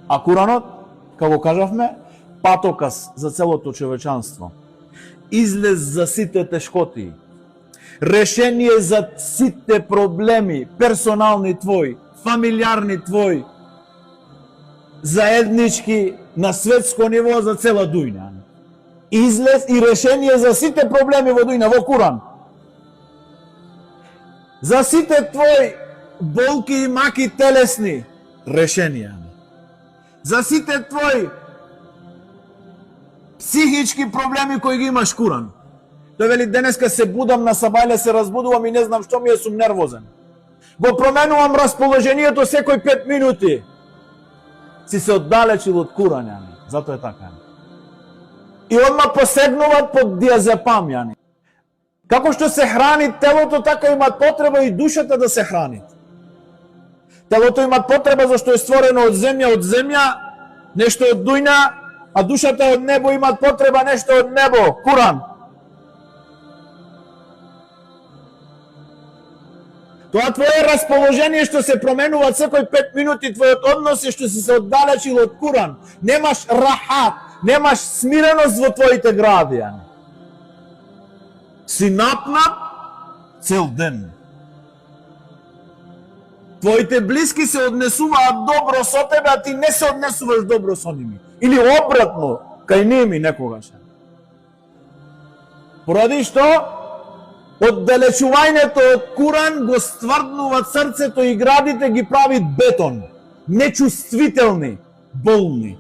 А Куранот, како кажавме, патоказ за целото човечанство. Излез за сите тешкоти. Решение за сите проблеми, персонални твои, фамилиарни твои, заеднички на светско ниво за цела дујна. Излез и решение за сите проблеми во дујна, во Куран. За сите твои болки и маки телесни, решенија. За сите твои психички проблеми кои ги имаш, Куран. Тој вели, денеска се будам на сабајле, се разбудувам и не знам што ми е, сум нервозен. Го променувам расположението секој 5 минути. Си се оддалечил од Куран, јани. Зато е така. И одма посегнуваат под диазепам, јани. Како што се храни телото, така имат потреба и душата да се храни. Телото имат потреба зашто е створено од земја, нешто од дујна, а душата од небо имат потреба нешто од небо, Куран. Тоа твое расположение што се променува секој 5 минути, твојот однос е што си се оддалечил од Куран. Немаш рахат, немаш смиреност во твоите гради. Си напнат цел ден. Твоите блиски се однесуваат добро со тебе, а ти не се однесуваш добро со ними. Или обратно, кај ними некогаш. Поради што оддалечувањето од Куран го стврднуваат срцето и градите ги прави бетон, нечувствителни, болни.